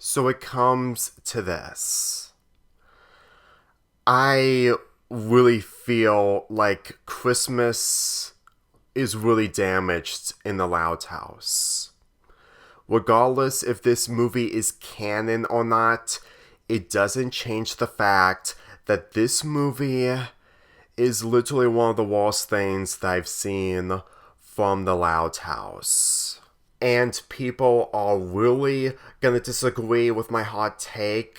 So it comes to this. I really feel like Christmas is really damaged in the Loud House. Regardless if this movie is canon or not, it doesn't change the fact that this movie is literally one of the worst things that I've seen from the Loud House. And people are really gonna disagree with my hot take,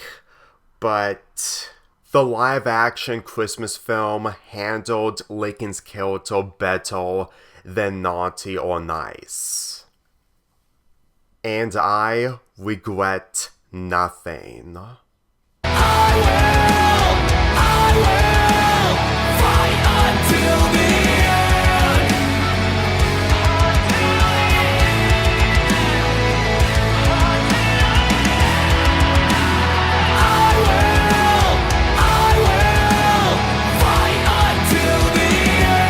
but the live action Christmas film handled Lincoln's character better than Naughty or Nice. And I regret nothing. I will fight until the end. I will fight until the end.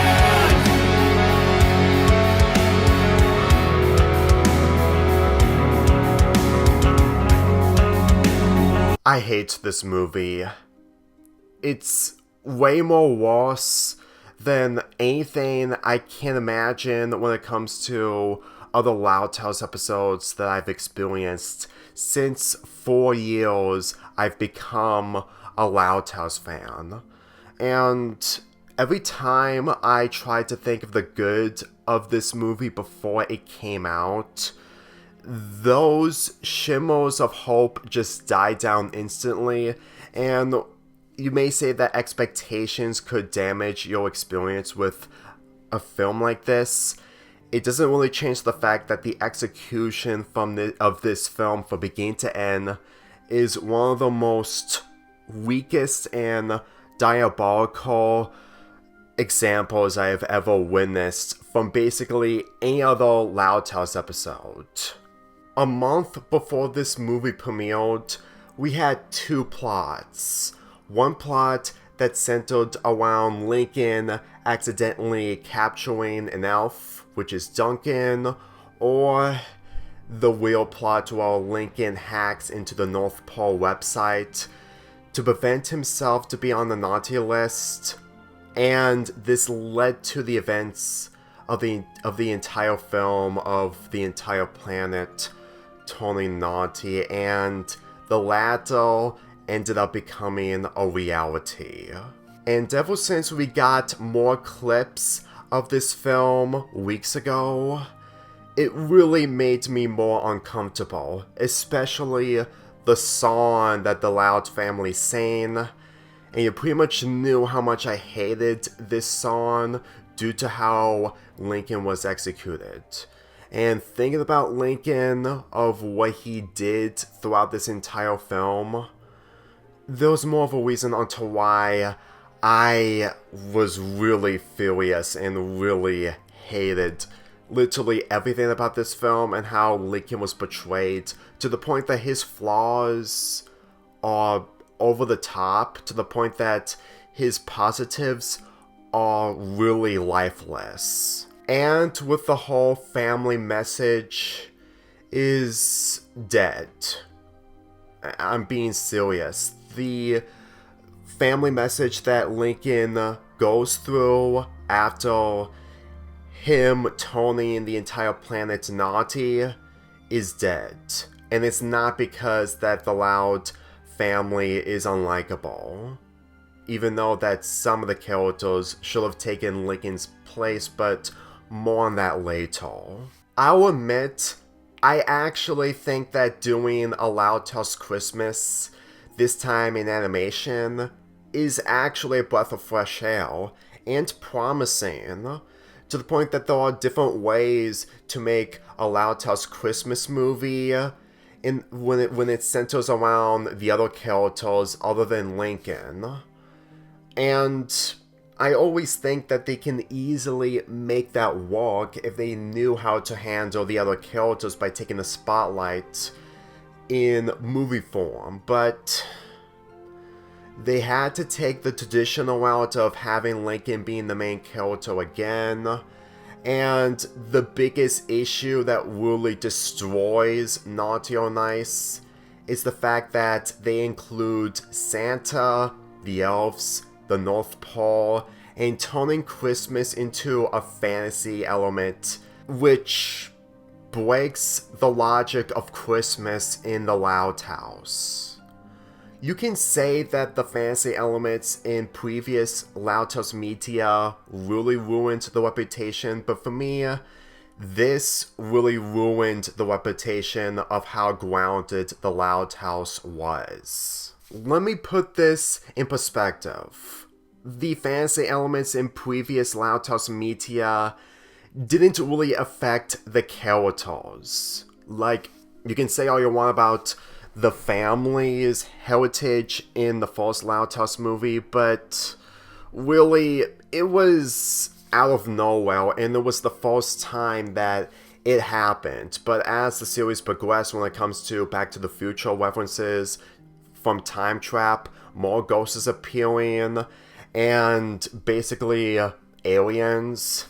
I hate this movie. It's way more worse than anything I can imagine when it comes to other Loud House episodes that I've experienced. Since 4 years, I've become a Loud House fan. And every time I tried to think of the good of this movie before it came out, those shimmers of hope just died down instantly, and you may say that expectations could damage your experience with a film like this. It doesn't really change the fact that the execution of this film from beginning to end is one of the most weakest and diabolical examples I have ever witnessed from basically any other Loud House episode. A month before this movie premiered, we had 2 plots. One plot that centered around Lincoln accidentally capturing an elf, which is Duncan, or the real plot where Lincoln hacks into the North Pole website to prevent himself to be on the naughty list, and this led to the events of the entire film, of the entire planet turning naughty, and the latter ended up becoming a reality. And ever since we got more clips of this film weeks ago, it really made me more uncomfortable, especially the song that the Loud family sang. And you pretty much knew how much I hated this song due to how Lincoln was executed. And thinking about Lincoln, of what he did throughout this entire film, there was more of a reason onto why I was really furious and really hated literally everything about this film and how Lincoln was portrayed, to the point that his flaws are over the top, to the point that his positives are really lifeless. And with the whole family message is dead. I'm being serious. The family message that Lincoln goes through after him turning the entire planet naughty is dead. And it's not because that the Loud family is unlikable, even though that some of the characters should have taken Lincoln's place, but more on that later. I'll admit, I actually think that doing a Loud House Christmas, this time in animation, is actually a breath of fresh air and promising, to the point that there are different ways to make a Loud House Christmas movie when it centers around the other characters other than Lincoln. And I always think that they can easily make that work if they knew how to handle the other characters by taking the spotlight in movie form, but they had to take the traditional route of having Lincoln being the main character again, and the biggest issue that really destroys Naughty or Nice is the fact that they include Santa, the elves, the North Pole, and turning Christmas into a fantasy element, which breaks the logic of Christmas in the Loud House. You can say that the fantasy elements in previous Loud House media really ruined the reputation, but for me, this really ruined the reputation of how grounded the Loud House was. Let me put this in perspective. The fantasy elements in previous Loud House media didn't really affect the characters. Like, you can say all you want about the family's heritage in the first Loud House movie, but really, it was out of nowhere, and it was the first time that it happened. But as the series progressed, when it comes to Back to the Future references from Time Trap, more ghosts appearing, and basically aliens,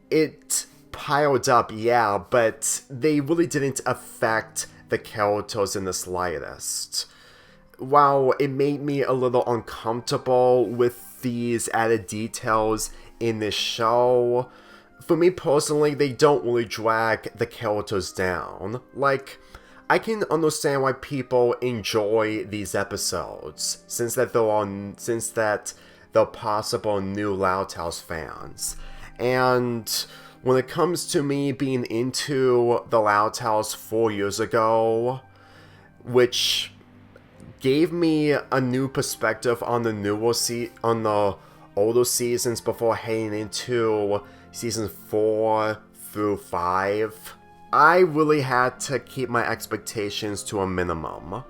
it piled up, yeah, but they really didn't affect the characters in the slightest. While it made me a little uncomfortable with these added details in this show, for me personally, they don't really drag the characters down. Like, I can understand why people enjoy these episodes, since that they're possible new Loud House fans. And when it comes to me being into the Loud House 4 years ago, which gave me a new perspective on the older seasons before heading into seasons 4 through 5, I really had to keep my expectations to a minimum.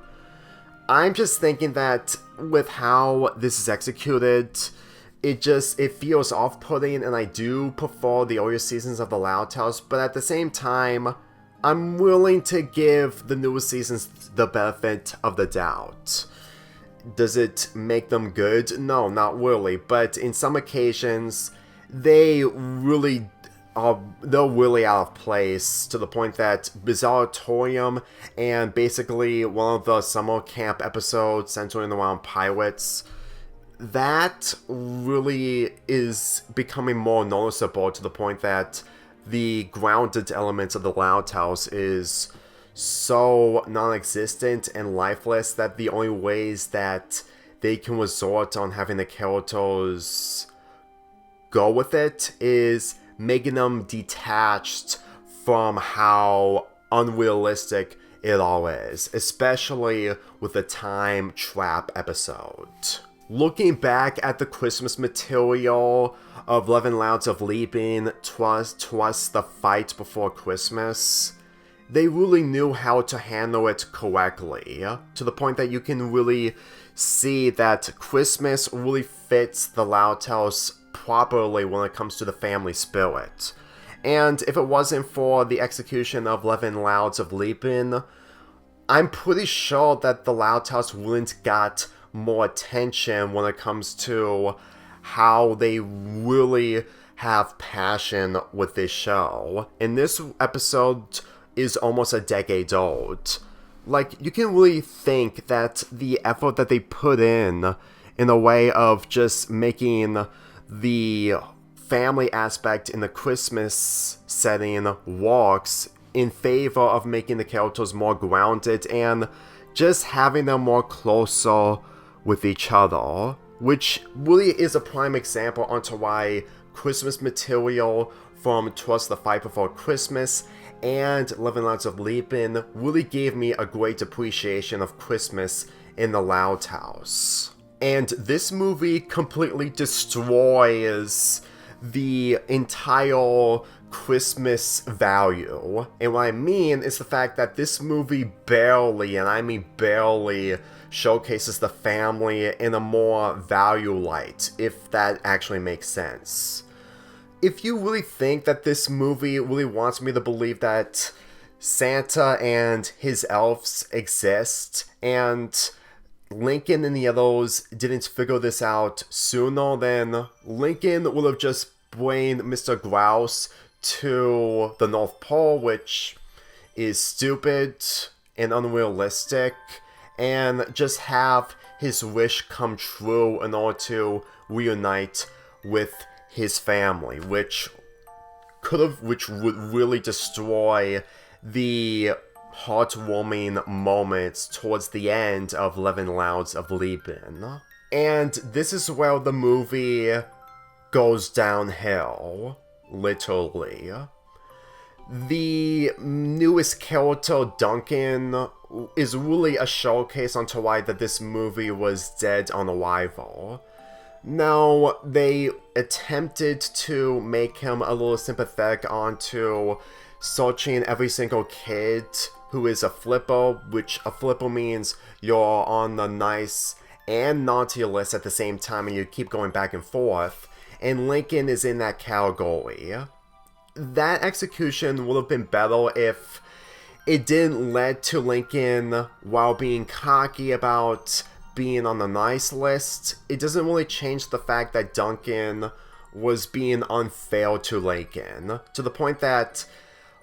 I'm just thinking that with how this is executed, it feels off-putting, and I do prefer the earlier seasons of the Loud House, but at the same time, I'm willing to give the newer seasons the benefit of the doubt. Does it make them good? No, not really, but in some occasions, they're really out of place, to the point that Bizarratorium and basically one of the summer camp episodes centering around pirates, that really is becoming more noticeable, to the point that the grounded elements of the Loud House is so non-existent and lifeless that the only ways that they can resort on having the characters go with it is making them detached from how unrealistic it all is, especially with the Time Trap episode. Looking back at the Christmas material of 11 Louds of Leaping, Twas the Fight Before Christmas, they really knew how to handle it correctly, to the point that you can really see that Christmas really fits the Loud House properly when it comes to the family spirit. And if it wasn't for the execution of 11 Louds of Leaping, I'm pretty sure that the Loud House wouldn't got more attention when it comes to how they really have passion with this show. And this episode is almost a decade old. Like, you can really think that the effort that they put in a way of just making the family aspect in the Christmas setting works in favor of making the characters more grounded and just having them more closer with each other, which really is a prime example onto why Christmas material from Twas the Fight Before Christmas and 11 Louds of Leaping really gave me a great appreciation of Christmas in the Loud House. And this movie completely destroys the entire Christmas value. And what I mean is the fact that this movie barely, and I mean barely, showcases the family in a more value light, if that actually makes sense. If you really think that this movie really wants me to believe that Santa and his elves exist, and Lincoln and the others didn't figure this out sooner, then Lincoln would have just blamed Mr. Grouse to the North Pole, which is stupid and unrealistic, and just have his wish come true in order to reunite with his family, which would really destroy the heartwarming moments towards the end of 11 Louds of Leben. And this is where the movie goes downhill, literally. The newest character, Duncan, is really a showcase onto why that this movie was dead on arrival. Now, they attempted to make him a little sympathetic onto searching every single kid who is a flipper, which a flipper means you're on the nice and naughty list at the same time and you keep going back and forth, and Lincoln is in that category. That execution would have been better if it didn't lead to Lincoln, while being cocky about being on the nice list, it doesn't really change the fact that Duncan was being unfair to Lincoln, to the point that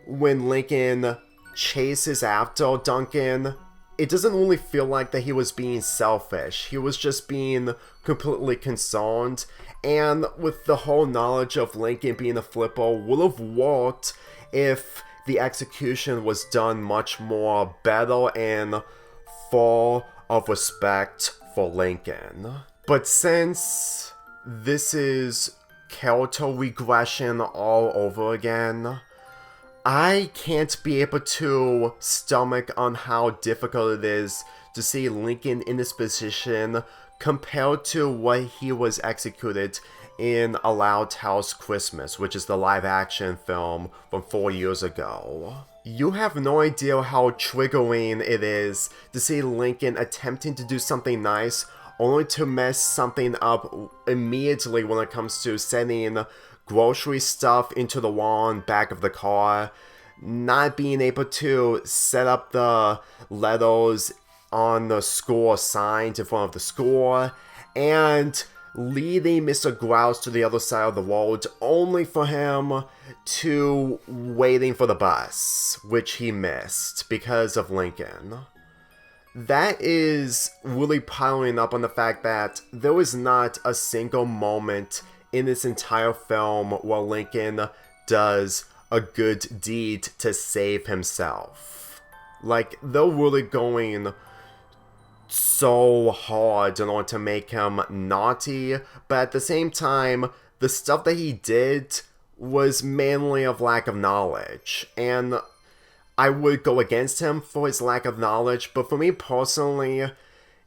when Lincoln chases after Duncan, it doesn't really feel like that he was being selfish. He was just being completely concerned, and with the whole knowledge of Lincoln being a flipper would have worked if the execution was done much more better and full of respect for Lincoln. But since this is character regression all over again, I can't be able to stomach on how difficult it is to see Lincoln in this position compared to what he was executed in A Loud House Christmas, which is the live-action film from 4 years ago. You have no idea how triggering it is to see Lincoln attempting to do something nice only to mess something up immediately when it comes to sending grocery stuff into the wall back of the car, not being able to set up the letters on the score signs in front of the score, and leading Mr. Grouse to the other side of the road only for him to waiting for the bus, which he missed because of Lincoln. That is really piling up on the fact that there was not a single moment in this entire film where Lincoln does a good deed to save himself. Like, they're really going so hard in order to make him naughty, but at the same time, the stuff that he did was mainly of lack of knowledge, and I would go against him for his lack of knowledge, but for me personally,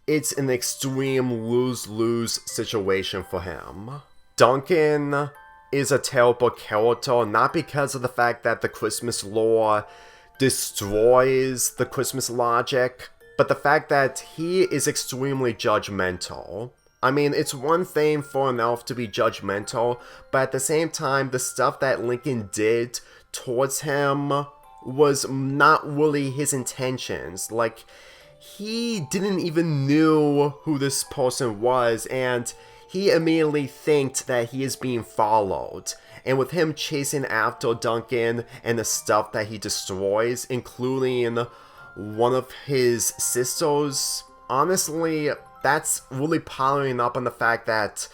it's an extreme lose-lose situation for him. Duncan is a terrible character, not because of the fact that the Christmas lore destroys the Christmas logic, but the fact that he is extremely judgmental. I mean, it's one thing for an elf to be judgmental, but at the same time, the stuff that Lincoln did towards him was not really his intentions. Like, he didn't even knew who this person was, and he immediately thinks that he is being followed. And with him chasing after Duncan and the stuff that he destroys, including one of his sisters, honestly, that's really piling up on the fact that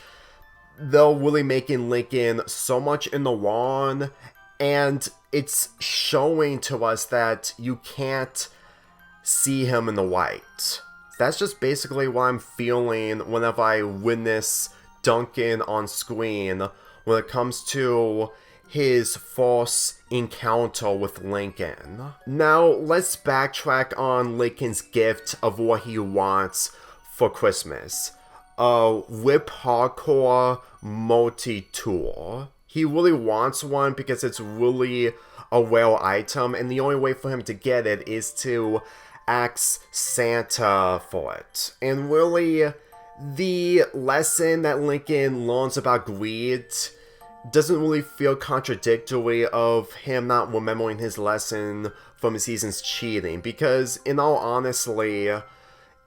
they're really making Lincoln so much in the wrong, and it's showing to us that you can't see him in the white. That's just basically what I'm feeling whenever I witness Duncan on screen when it comes to his first encounter with Lincoln. Now, let's backtrack on Lincoln's gift of what he wants for Christmas. A whip hardcore multi-tool. He really wants one because it's really a rare item, and the only way for him to get it is to ask Santa for it. And really, the lesson that Lincoln learns about greed doesn't really feel contradictory of him not remembering his lesson from his season's cheating, because in all honesty,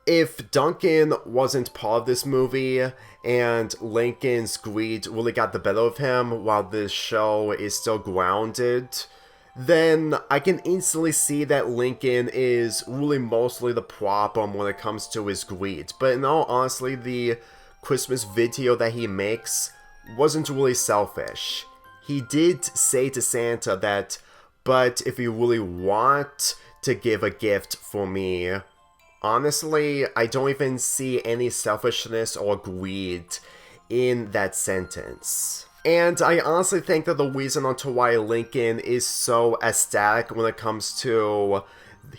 if Duncan wasn't part of this movie and Lincoln's greed really got the better of him while this show is still grounded, then I can instantly see that Lincoln is really mostly the problem when it comes to his greed. But in all honesty, the Christmas video that he makes wasn't really selfish. He did say to Santa that, but if you really want to give a gift for me, honestly, I don't even see any selfishness or greed in that sentence. And I honestly think that the reason onto why Lincoln is so ecstatic when it comes to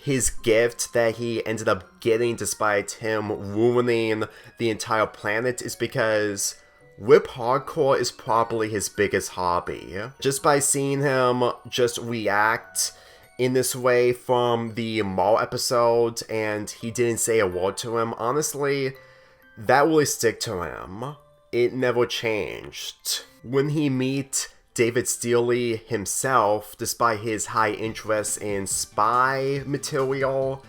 his gift that he ended up getting despite him ruining the entire planet is because whip hardcore is probably his biggest hobby. Just by seeing him just react in this way from the mall episode and he didn't say a word to him, honestly, that really stick to him. It never changed. When he meet David Steely himself, despite his high interest in spy material,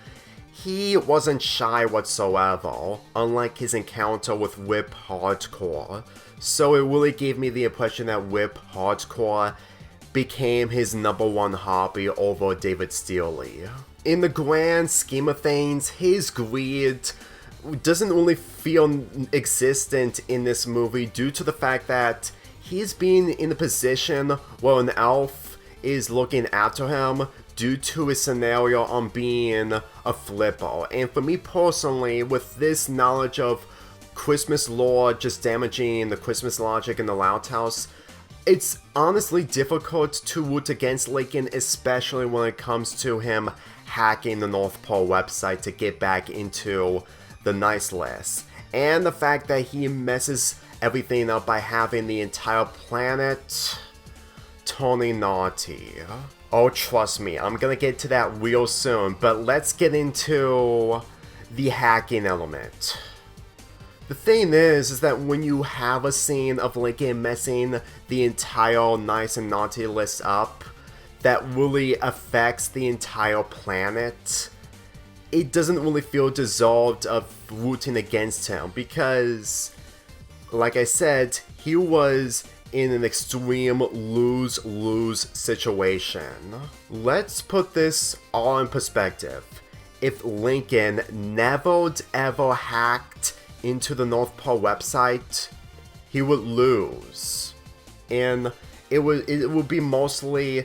he wasn't shy whatsoever, unlike his encounter with Whip Hardcore. So it really gave me the impression that Whip Hardcore became his #1 hobby over David Steely. In the grand scheme of things, his greed doesn't really feel existent in this movie due to the fact that he's been in a position where an elf is looking after him due to his scenario on being a flipper. And for me personally, with this knowledge of Christmas lore just damaging the Christmas logic in the Loud House, it's honestly difficult to root against Lincoln, especially when it comes to him hacking the North Pole website to get back into the nice list. And the fact that he messes everything up by having the entire planet turning naughty. Oh, trust me, I'm gonna get to that real soon, but let's get into the hacking element. The thing is that when you have a scene of Lincoln messing the entire nice and naughty list up that really affects the entire planet, it doesn't really feel deserved of rooting against him because, like I said, he was in an extreme lose-lose situation. Let's put this all in perspective. If Lincoln never ever hacked into the North Pole website, he would lose. And it would be mostly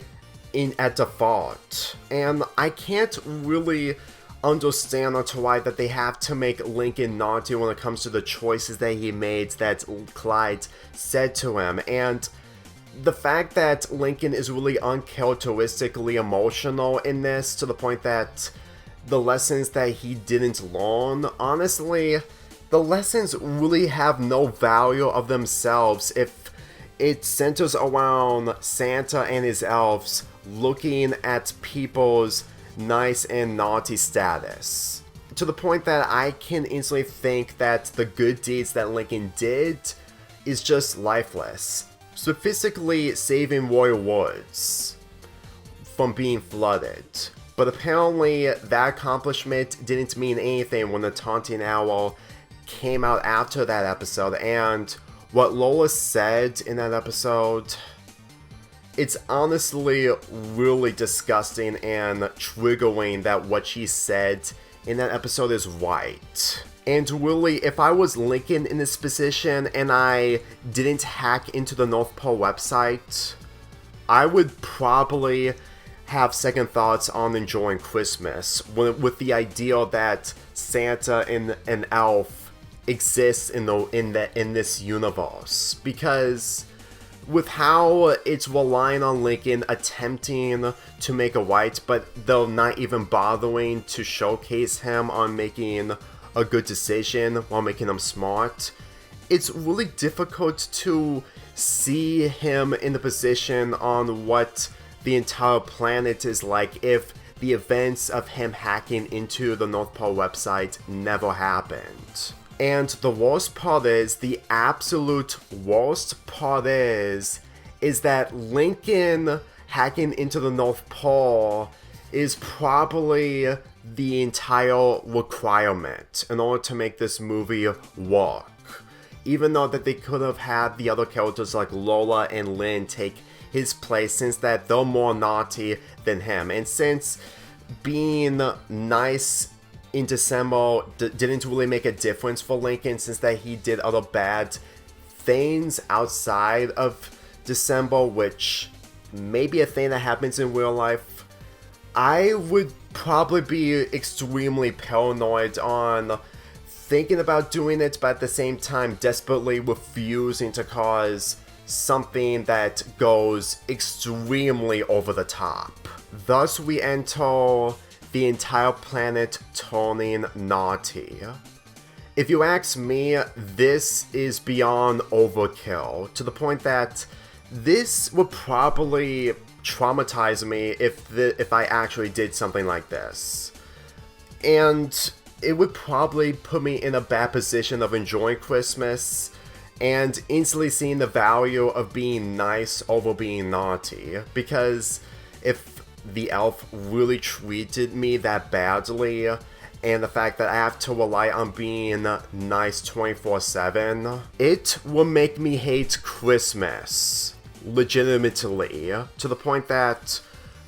at default. And I can't really understand onto why that they have to make Lincoln naughty when it comes to the choices that he made that Clyde said to him. And the fact that Lincoln is really uncharacteristically emotional in this to the point that the lessons that he didn't learn, honestly, the lessons really have no value of themselves if it centers around Santa and his elves looking at people's nice and naughty status. To the point that I can instantly think that the good deeds that Lincoln did is just lifeless. Specifically saving Roy Woods from being flooded. But apparently that accomplishment didn't mean anything when the taunting owl came out after that episode, and what Lola said in that episode, it's honestly really disgusting and triggering that what she said in that episode is right. And really, if I was Lincoln in this position and I didn't hack into the North Pole website, I would probably have second thoughts on enjoying Christmas with the idea that Santa and an elf exists in this universe, because with how it's relying on Lincoln attempting to make a right, but they're not even bothering to showcase him on making a good decision while making him smart, it's really difficult to see him in the position on what the entire planet is like if the events of him hacking into the North Pole website never happened. And the worst part is, the absolute worst part is that Lincoln hacking into the North Pole is probably the entire requirement in order to make this movie work. Even though that they could have had the other characters like Lola and Lynn take his place since that they're more naughty than him. And since being nice in December didn't really make a difference for Lincoln, since that he did other bad things outside of December, which may be a thing that happens in real life, I would probably be extremely paranoid on thinking about doing it, but at the same time desperately refusing to cause something that goes extremely over the top. Thus we enter the entire planet turning naughty. If you ask me, this is beyond overkill, to the point that this would probably traumatize me if I actually did something like this. And it would probably put me in a bad position of enjoying Christmas and instantly seeing the value of being nice over being naughty. Because if the elf really treated me that badly, and the fact that I have to rely on being nice 24/7, it will make me hate Christmas. Legitimately. To the point that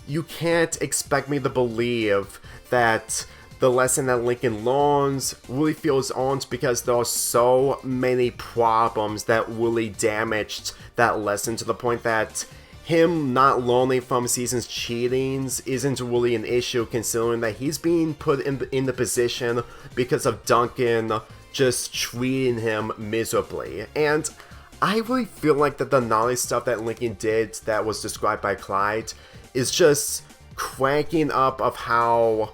you can't expect me to believe that the lesson that Lincoln learns really feels earned, because there are so many problems that really damaged that lesson, to the point that him not learning from Season's cheatings isn't really an issue, considering that he's being put in the position because of Duncan just treating him miserably. And I really feel like that the naughty stuff that Lincoln did that was described by Clyde is just cranking up of how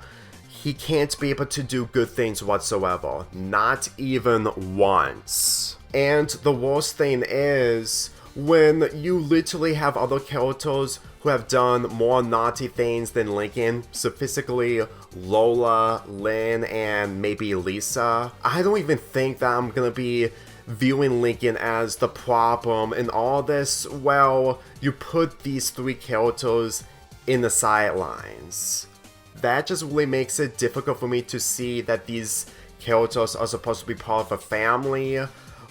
he can't be able to do good things whatsoever. Not even once. And the worst thing is, when you literally have other characters who have done more naughty things than Lincoln, specifically Lola, Lynn, and maybe Lisa, I don't even think that I'm gonna be viewing Lincoln as the problem in all this. Well, you put these three characters in the sidelines. That just really makes it difficult for me to see that these characters are supposed to be part of a family.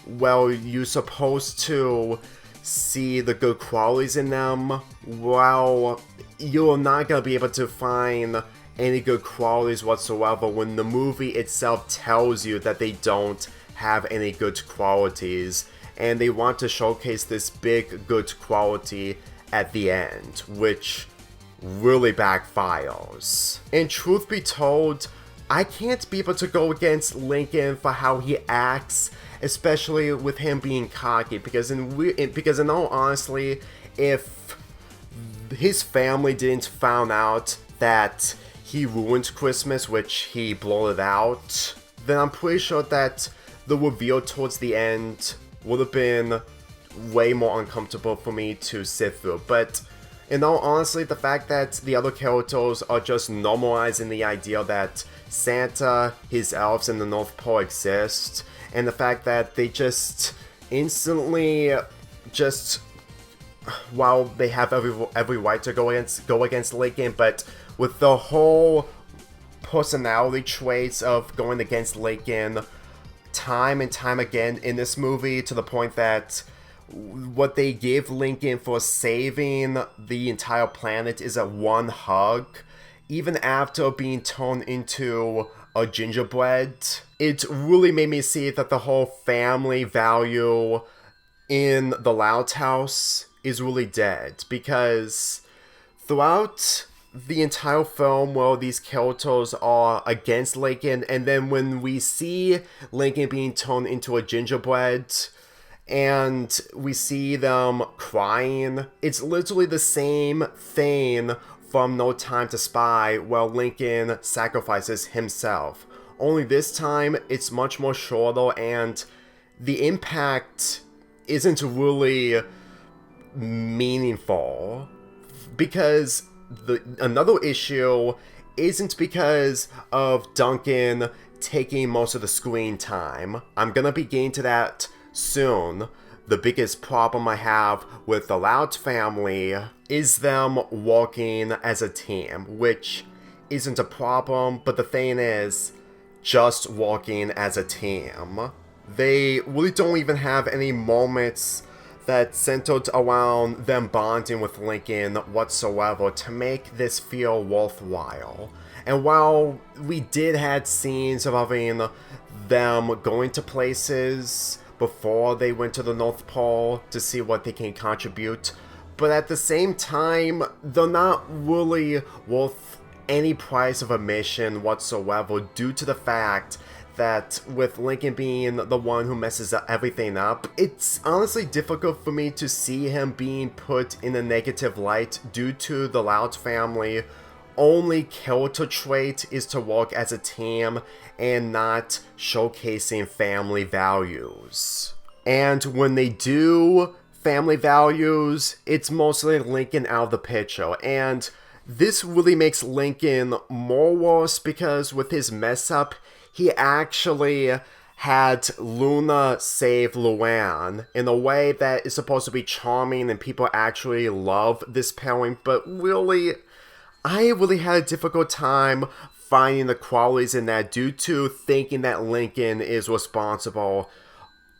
Well, you're supposed to see the good qualities in them. Well, you're not gonna be able to find any good qualities whatsoever when the movie itself tells you that they don't have any good qualities, and they want to showcase this big good quality at the end, which really backfires. And truth be told, I can't be able to go against Lincoln for how he acts, especially with him being cocky, because in all honesty, if his family didn't found out that he ruined Christmas, which he blurted out, then I'm pretty sure that the reveal towards the end would have been way more uncomfortable for me to sit through. But in all honesty, the fact that the other characters are just normalizing the idea that Santa, his elves, and the North Pole exist, and the fact that they just instantly just, while they have every right to go against Lincoln, but with the whole personality traits of going against Lincoln time and time again in this movie, to the point that what they give Lincoln for saving the entire planet is a one hug, even after being turned into a gingerbread. It really made me see that the whole family value in the Loud House is really dead, because throughout the entire film, where these characters are against Lincoln, and then when we see Lincoln being turned into a gingerbread and we see them crying, it's literally the same thing from No Time to Spy, where Lincoln sacrifices himself. Only this time, it's much more shorter, and the impact isn't really meaningful. Because another issue isn't because of Duncan taking most of the screen time. I'm gonna be getting to that soon. The biggest problem I have with the Loud family is them working as a team, which isn't a problem, but the thing is, just working as a team. They really don't even have any moments that centered around them bonding with Lincoln whatsoever to make this feel worthwhile. And while we did had scenes of having them going to places before they went to the North Pole to see what they can contribute, but at the same time, they're not really worth any price of admission whatsoever due to the fact that with Lincoln being the one who messes everything up, it's honestly difficult for me to see him being put in a negative light due to the Loud family only character trait is to work as a team and not showcasing family values. And when they do family values, it's mostly Lincoln out of the picture, and this really makes Lincoln more worse because with his mess up, he actually had Luna save Luann in a way that is supposed to be charming and people actually love this pairing, but really, I really had a difficult time finding the qualities in that due to thinking that Lincoln is responsible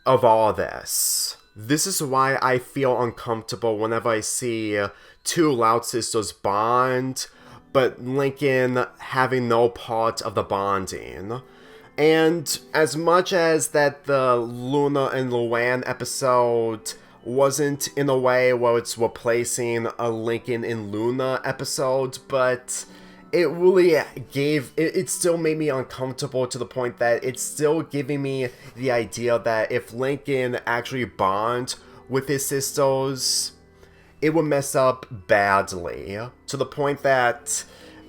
of all this. This is why I feel uncomfortable whenever I see two Loud sisters bond, but Lincoln having no part of the bonding. And as much as that the Luna and Luann episode wasn't in a way where it's replacing a Lincoln and Luna episode, but it really it still made me uncomfortable to the point that it's still giving me the idea that if Lincoln actually bond with his sisters, it would mess up badly, to the point that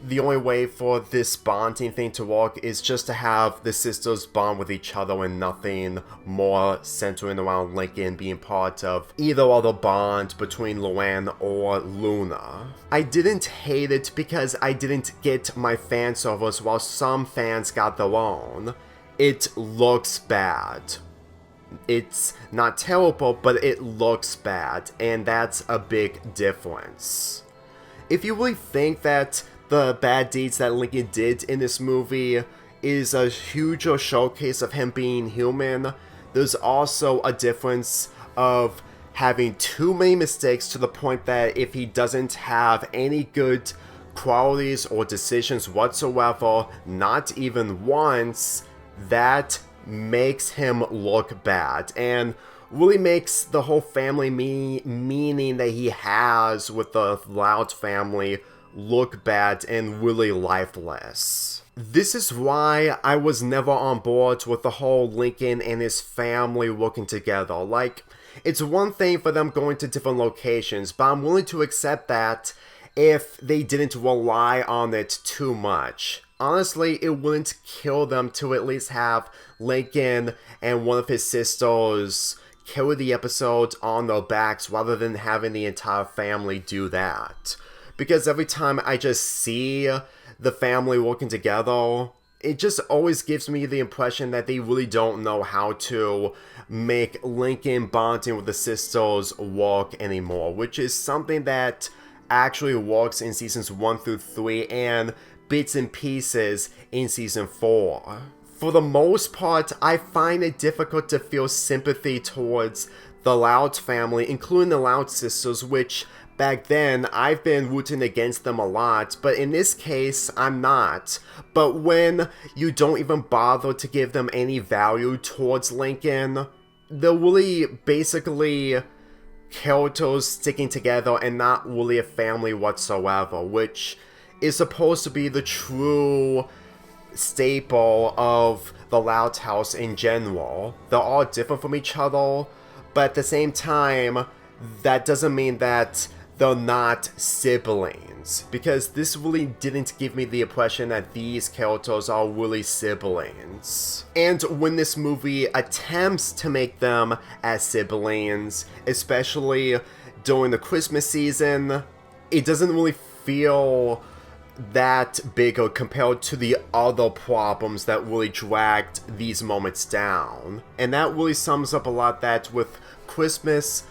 the only way for this bonding thing to work is just to have the sisters bond with each other and nothing more centering around Lincoln being part of either other bond between Luann or Luna. I didn't hate it because I didn't get my fan service while some fans got their own. It looks bad. It's not terrible, but it looks bad, and that's a big difference. If you really think that the bad deeds that Lincoln did in this movie is a huger showcase of him being human, there's also a difference of having too many mistakes to the point that if he doesn't have any good qualities or decisions whatsoever, not even once, that makes him look bad and really makes the whole family meaning that he has with the Loud family look bad and really lifeless. This is why I was never on board with the whole Lincoln and his family working together. Like, it's one thing for them going to different locations, but I'm willing to accept that if they didn't rely on it too much. Honestly, it wouldn't kill them to at least have Lincoln and one of his sisters carry the episode on their backs rather than having the entire family do that. Because every time I just see the family working together, it just always gives me the impression that they really don't know how to make Lincoln bonding with the sisters work anymore, which is something that actually works in seasons 1 through 3 and bits and pieces in season 4. For the most part, I find it difficult to feel sympathy towards the Loud family, including the Loud sisters, which back then, I've been rooting against them a lot, but in this case, I'm not. But when you don't even bother to give them any value towards Lincoln, they're really basically characters sticking together and not really a family whatsoever, which is supposed to be the true staple of the Loud house in general. They're all different from each other, but at the same time, that doesn't mean that they're not siblings, because this really didn't give me the impression that these characters are really siblings. And when this movie attempts to make them as siblings, especially during the Christmas season, it doesn't really feel that bigger compared to the other problems that really dragged these moments down. And that really sums up a lot that with Christmas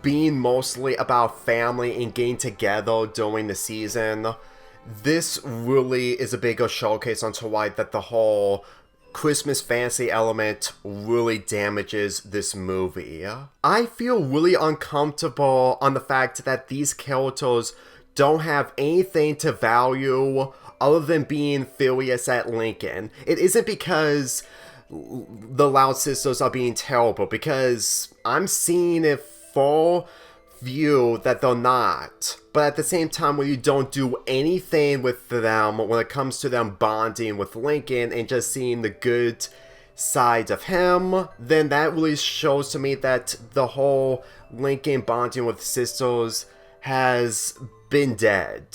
being mostly about family and getting together during the season, this really is a bigger showcase onto why that the whole Christmas fantasy element really damages this movie. I feel really uncomfortable on the fact that these characters don't have anything to value other than being furious at Lincoln. It isn't because the Loud Sisters are being terrible, because I'm seeing it full view that they're not. But at the same time, when you don't do anything with them when it comes to them bonding with Lincoln and just seeing the good side of him, then that really shows to me that the whole Lincoln bonding with sisters has been dead.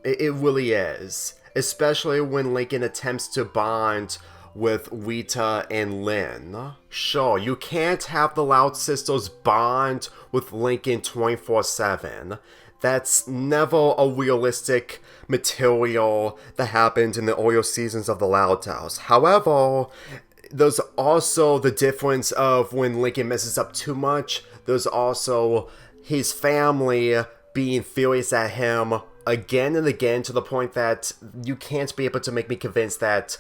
It really is. Especially when Lincoln attempts to bond with Rita and Lynn. Sure, you can't have the Loud Sisters bond with Lincoln 24/7. That's never a realistic material that happened in the earlier seasons of the Loud House. However, there's also the difference of when Lincoln messes up too much, there's also his family being furious at him again and again, to the point that you can't be able to make me convinced that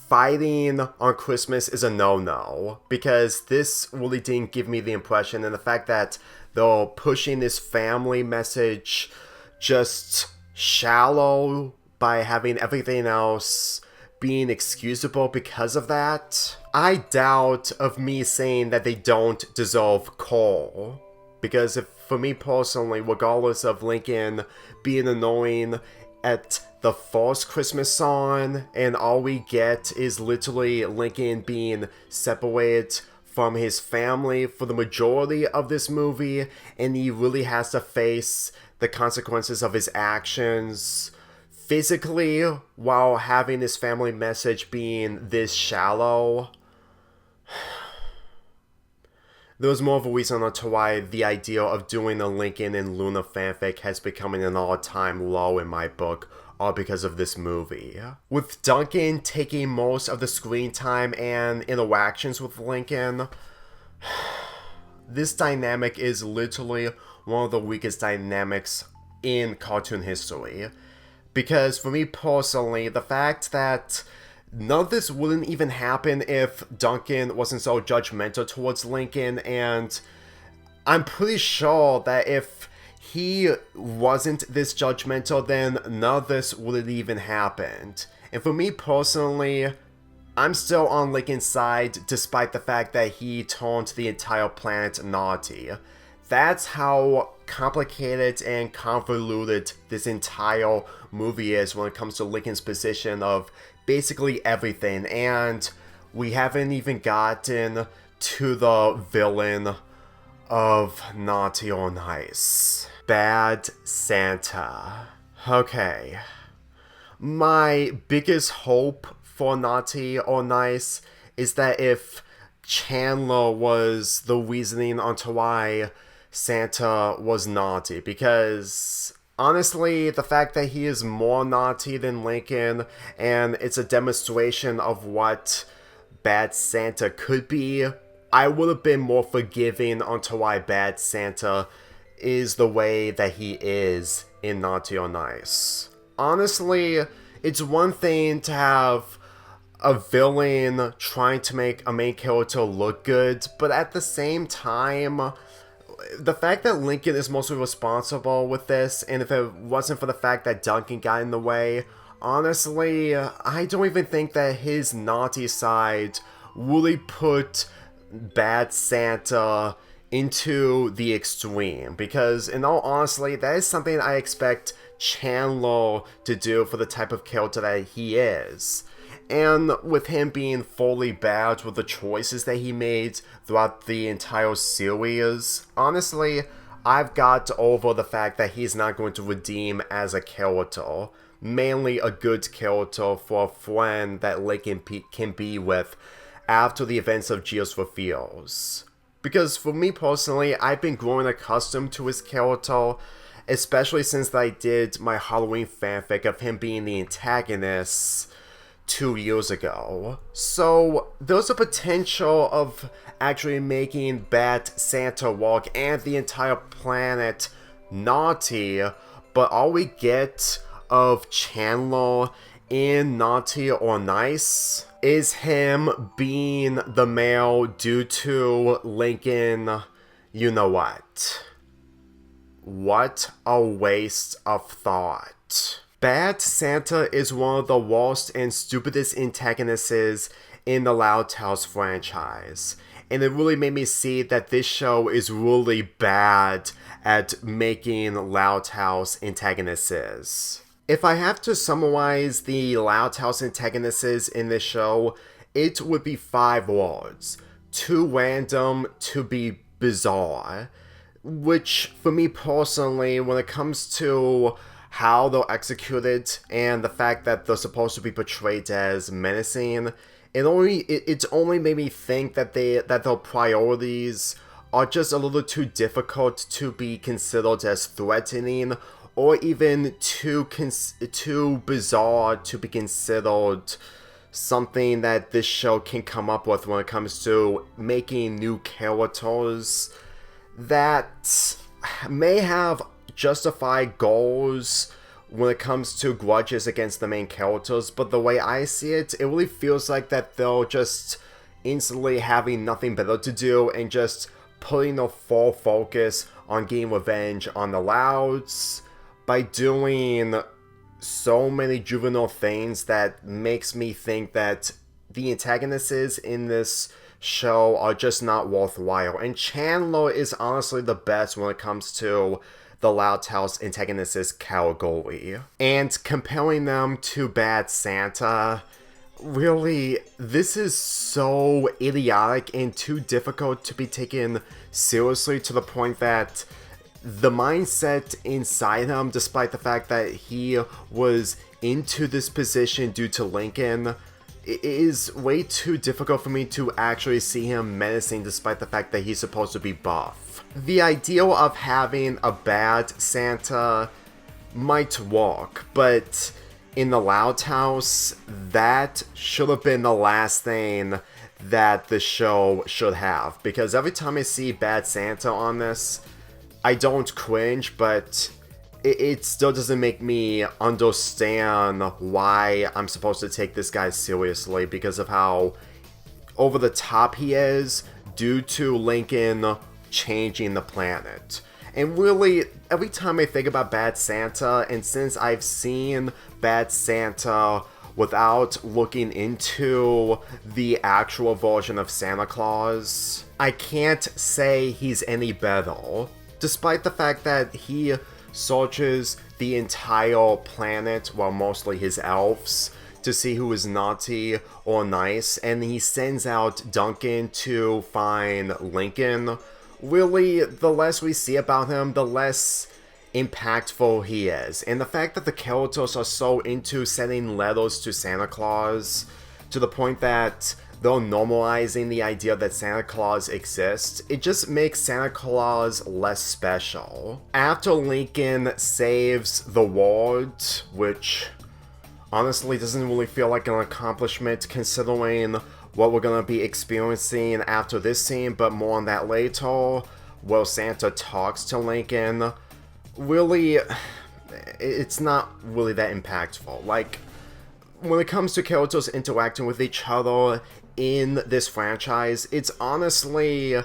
fighting on Christmas is a no-no, because this really didn't give me the impression, and the fact that they're pushing this family message just shallow by having everything else being excusable because of that. I doubt of me saying that they don't deserve coal. Because if, for me personally, regardless of Lincoln being annoying at the first Christmas song, and all we get is literally Lincoln being separated from his family for the majority of this movie, and he really has to face the consequences of his actions physically while having his family message being this shallow. There was more of a reason as to why the idea of doing a Lincoln and Luna fanfic has become an all-time low in my book, all because of this movie. With Duncan taking most of the screen time and interactions with Lincoln, this dynamic is literally one of the weakest dynamics in cartoon history. Because for me personally, the fact that none of this wouldn't even happen if Duncan wasn't so judgmental towards Lincoln, and I'm pretty sure that if he wasn't this judgmental, then none of this would have even happened. And for me personally, I'm still on Lincoln's side despite the fact that he turned the entire planet naughty. That's how complicated and convoluted this entire movie is when it comes to Lincoln's position of basically everything, and we haven't even gotten to the villain of Naughty or Nice. Bad Santa. Okay. My biggest hope for Naughty or Nice is that if Chandler was the reasoning onto why Santa was naughty, because honestly, the fact that he is more naughty than Lincoln, and it's a demonstration of what Bad Santa could be, I would have been more forgiving onto why Bad Santa is the way that he is in Naughty or Nice. Honestly, it's one thing to have a villain trying to make a main character look good, but at the same time, the fact that Lincoln is mostly responsible with this, and if it wasn't for the fact that Duncan got in the way, honestly, I don't even think that his naughty side really put Bad Santa into the extreme, because in all honesty, that is something I expect Chandler to do for the type of character that he is. And with him being fully bad with the choices that he made throughout the entire series, honestly, I've got over the fact that he's not going to redeem as a character. Mainly a good character for a friend that Lincoln can be with after the events of Geo's Reveals. Because for me personally, I've been growing accustomed to his character, especially since I did my Halloween fanfic of him being the antagonist 2 years ago. So there's a potential of actually making Bad Santa work and the entire planet naughty, but all we get of Chandler in Naughty or Nice, is him being the male due to Lincoln, you know what? What a waste of thought. Bad Santa is one of the worst and stupidest antagonists in the Loud House franchise. And it really made me see that this show is really bad at making Loud House antagonists. If I have to summarize the Loud House antagonists in this show, it would be 5 words. Too random to be bizarre. Which, for me personally, when it comes to how they're executed and the fact that they're supposed to be portrayed as menacing, it's only made me think that their priorities are just a little too difficult to be considered as threatening, or even too bizarre to be considered something that this show can come up with when it comes to making new characters that may have justified goals when it comes to grudges against the main characters, but the way I see it, it really feels like that they're just instantly having nothing better to do and just putting their full focus on getting revenge on the Louds by doing so many juvenile things that makes me think that the antagonists in this show are just not worthwhile. And Chandler is honestly the best when it comes to the Loud House antagonists category. And comparing them to Bad Santa, really, this is so idiotic and too difficult to be taken seriously, to the point that the mindset inside him, despite the fact that he was into this position due to Lincoln, it is way too difficult for me to actually see him menacing despite the fact that he's supposed to be buff. The idea of having a bad Santa might work, but in the Loud House, that should have been the last thing that the show should have. Because every time I see Bad Santa on this, I don't cringe, but it still doesn't make me understand why I'm supposed to take this guy seriously because of how over the top he is due to Lincoln changing the planet. And really, every time I think about Bad Santa, and since I've seen Bad Santa without looking into the actual version of Santa Claus, I can't say he's any better. Despite the fact that he searches the entire planet, well, mostly his elves, to see who is naughty or nice, and he sends out Duncan to find Lincoln. Really, the less we see about him, the less impactful he is. And the fact that the characters are so into sending letters to Santa Claus, to the point that they're normalizing the idea that Santa Claus exists, it just makes Santa Claus less special. After Lincoln saves the world, which honestly doesn't really feel like an accomplishment considering what we're gonna be experiencing after this scene, but more on that later, where Santa talks to Lincoln, really, it's not really that impactful. Like, when it comes to characters interacting with each other in this franchise, it's honestly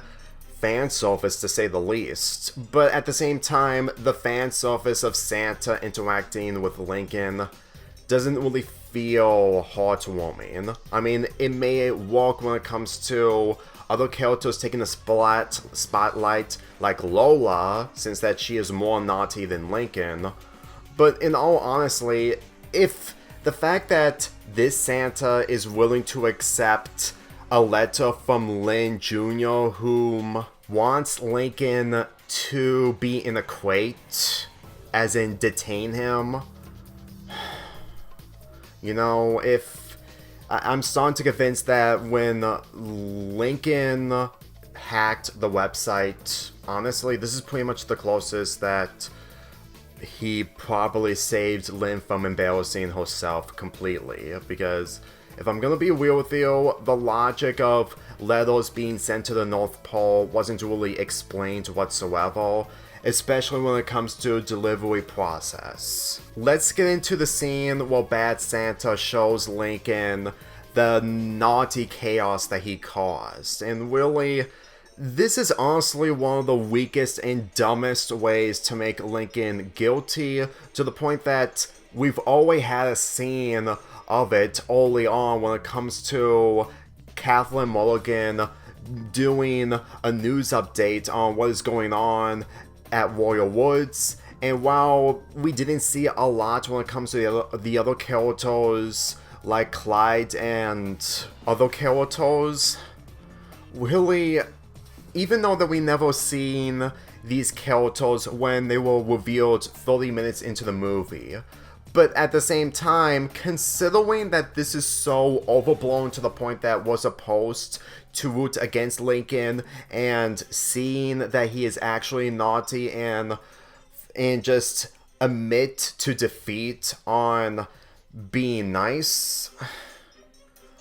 fan service to say the least. But at the same time, the fan service of Santa interacting with Lincoln doesn't really feel heartwarming. I mean, it may work when it comes to other characters taking the spotlight, like Lola, since that she is more naughty than Lincoln. But in all honesty, if the fact that this Santa is willing to accept a letter from Lynn Jr., whom wants Lincoln to be in a crate, as in detain him, you know, I'm starting to convince that when Lincoln hacked the website, honestly, this is pretty much the closest that he probably saved Lynn from embarrassing herself completely. Because if I'm gonna be real with you, the logic of letters being sent to the North Pole wasn't really explained whatsoever, especially when it comes to delivery process. Let's get into the scene where Bad Santa shows Lincoln the naughty chaos that he caused. And really, this is honestly one of the weakest and dumbest ways to make Lincoln guilty, to the point that we've always had a scene of it early on when it comes to Kathleen Mulligan doing a news update on what is going on at Royal Woods. And while we didn't see a lot when it comes to the other characters like Clyde and other characters, really, even though that we never seen these characters when they were revealed 30 minutes into the movie, but at the same time, considering that this is so overblown to the point that we're supposed to root against Lincoln, and seeing that he is actually naughty and just admit to defeat on being nice,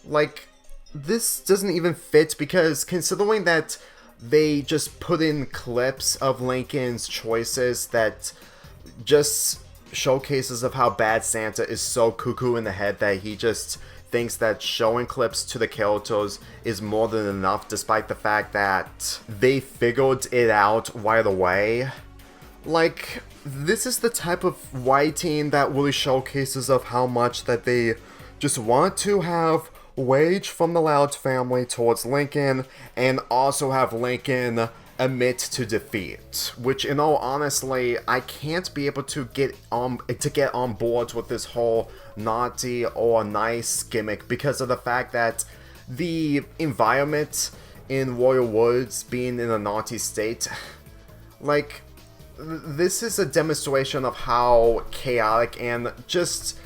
like, this doesn't even fit, because considering that they just put in clips of Lincoln's choices that just showcases of how bad Santa is so cuckoo in the head that he just thinks that showing clips to the characters is more than enough, despite the fact that they figured it out right away. Like, this is the type of writing that really showcases of how much that they just want to have rage from the Loud family towards Lincoln, and also have Lincoln admit to defeat. Which, in all honestly, I can't be able to get on board with this whole naughty or nice gimmick, because of the fact that the environment in Royal Woods being in a naughty state, like, this is a demonstration of how chaotic, and just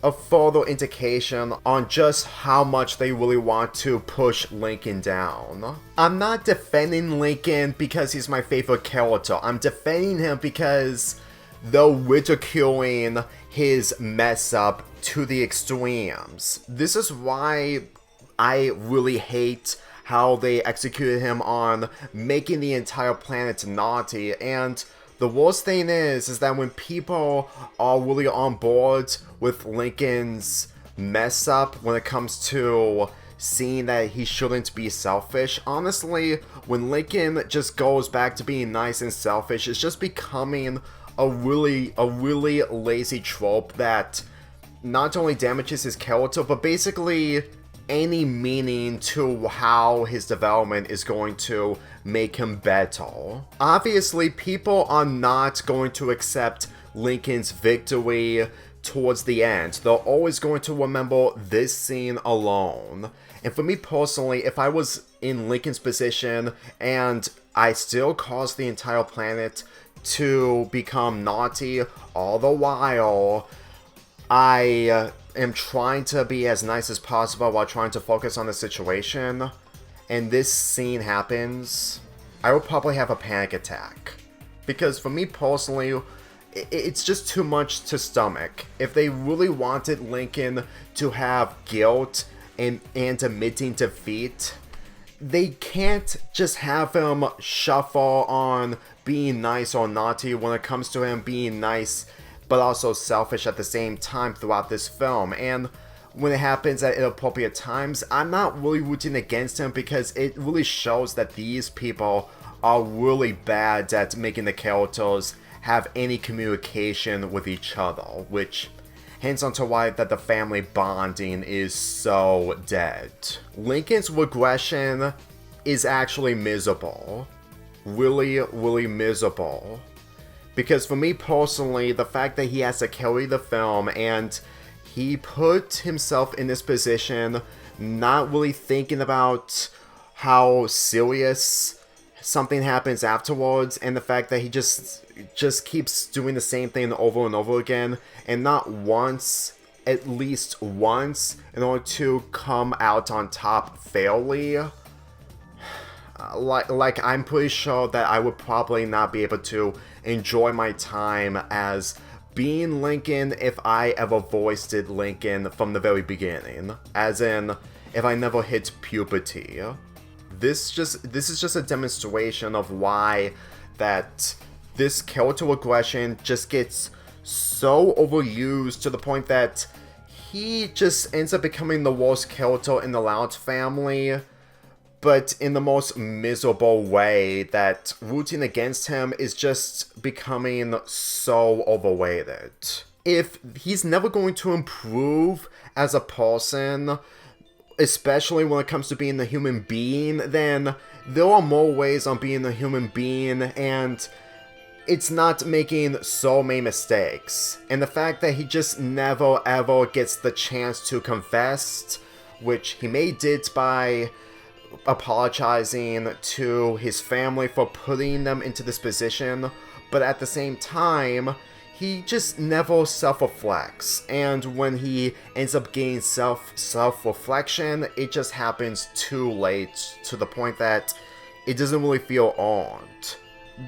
a further indication on just how much they really want to push Lincoln down. I'm not defending Lincoln because he's my favorite character. I'm defending him because they're ridiculing his mess up to the extremes. This is why I really hate how they executed him on making the entire planet naughty. And the worst thing is that when people are really on board with Lincoln's mess up when it comes to seeing that he shouldn't be selfish, honestly, when Lincoln just goes back to being nice and selfish, it's just becoming a really lazy trope that not only damages his character, but basically any meaning to how his development is going to make him better. Obviously, people are not going to accept Lincoln's victory towards the end. They're always going to remember this scene alone. And for me personally, if I was in Lincoln's position and I still caused the entire planet to become naughty all the while, I am trying to be as nice as possible while trying to focus on the situation, and this scene happens, I would probably have a panic attack. Because for me personally, it's just too much to stomach. If they really wanted Lincoln to have guilt and admitting defeat, they can't just have him shuffle on being nice or naughty when it comes to him being nice but also selfish at the same time throughout this film. And when it happens at inappropriate times, I'm not really rooting against him, because it really shows that these people are really bad at making the characters have any communication with each other, which hints onto why that the family bonding is so dead. Lincoln's regression is actually miserable. Really miserable. Because for me personally, the fact that he has to carry the film and he put himself in this position not really thinking about how serious something happens afterwards, and the fact that he just keeps doing the same thing over and over again, and not once, at least once, in order to come out on top fairly. Like I'm pretty sure that I would probably not be able to enjoy my time as being Lincoln if I ever voiced Lincoln from the very beginning. As in, if I never hit puberty. This is just a demonstration of why that this character regression just gets so overused to the point that he just ends up becoming the worst character in the Loud family, but in the most miserable way, that rooting against him is just becoming so overrated. If he's never going to improve as a person, especially when it comes to being a human being, then there are more ways on being a human being, and it's not making so many mistakes. And the fact that he just never ever gets the chance to confess, which he may did by apologizing to his family for putting them into this position, but at the same time, he just never self-reflects, and when he ends up getting self-reflection, it just happens too late, to the point that it doesn't really feel earned.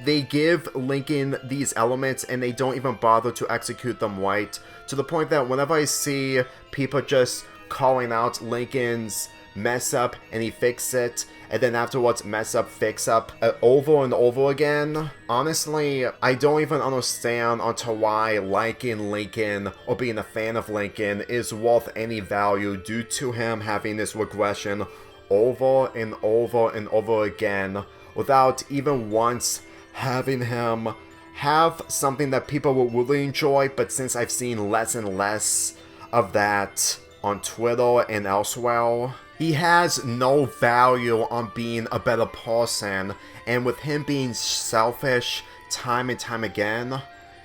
They give Lincoln these elements and they don't even bother to execute them right, to the point that whenever I see people just calling out Lincoln's mess up and he fixes it, and then afterwards mess up, fix up, over and over again, honestly, I don't even understand onto why liking Lincoln or being a fan of Lincoln is worth any value due to him having this regression over and over and over again without even once having him have something that people will really enjoy. But since I've seen less and less of that on Twitter and elsewhere, he has no value on being a better person, and with him being selfish time and time again,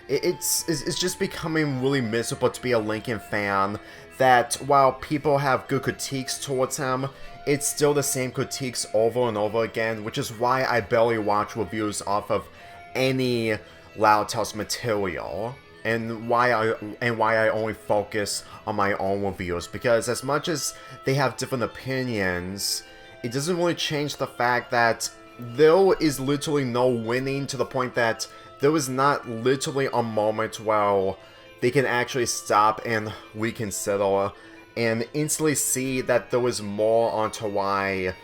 it's just becoming really miserable to be a Lincoln fan, that while people have good critiques towards him, it's still the same critiques over and over again, which is why I barely watch reviews off of any Loud Tales material. And why I only focus on my own reviews, because as much as they have different opinions, it doesn't really change the fact that there is literally no winning, to the point that there is not literally a moment where they can actually stop and reconsider and instantly see that there was more onto why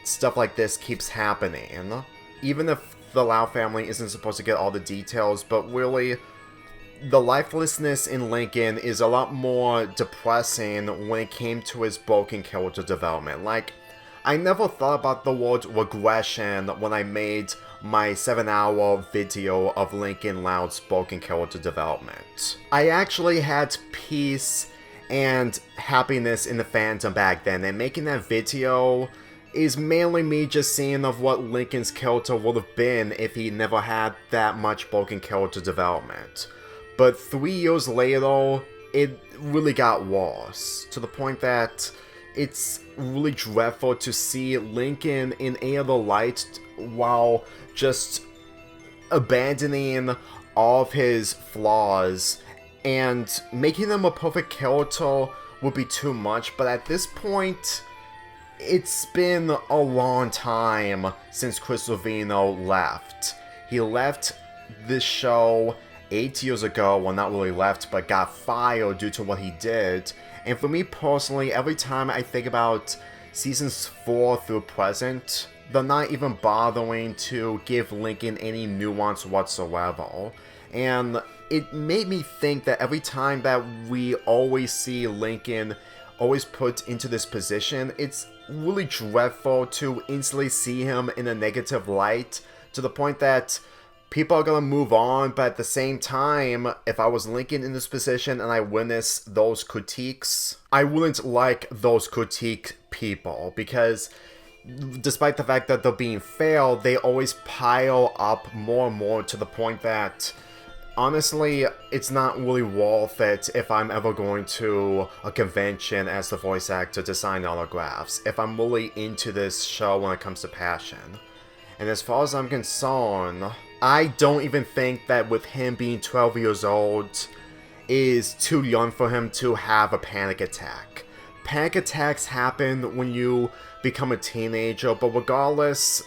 stuff like this keeps happening. Even if the Lau family isn't supposed to get all the details, but really, the lifelessness in Lincoln is a lot more depressing when it came to his broken character development. Like, I never thought about the word regression when I made my 7-hour video of Lincoln Loud's broken character development. I actually had peace and happiness in the fandom back then, and making that video is mainly me just seeing of what Lincoln's character would have been if he never had that much broken character development. But 3 years later, it really got worse, to the point that it's really dreadful to see Lincoln in any other light while just abandoning all of his flaws, and making him a perfect character would be too much. But at this point, it's been a long time since Chris Lovino left. He left this show 8 years ago, well, not really left, but got fired due to what he did. And for me personally, every time I think about seasons 4 through present, they're not even bothering to give Lincoln any nuance whatsoever. And it made me think that every time that we always see Lincoln always put into this position, it's really dreadful to instantly see him in a negative light, to the point that people are gonna move on. But at the same time, if I was Lincoln in this position and I witnessed those critiques, I wouldn't like those critique people, because despite the fact that they're being fair, they always pile up more and more, to the point that honestly, it's not really worth it if I'm ever going to a convention as the voice actor to sign autographs, if I'm really into this show when it comes to passion. And as far as I'm concerned, I don't even think that with him being 12 years old is too young for him to have a panic attack. Panic attacks happen when you become a teenager, but regardless,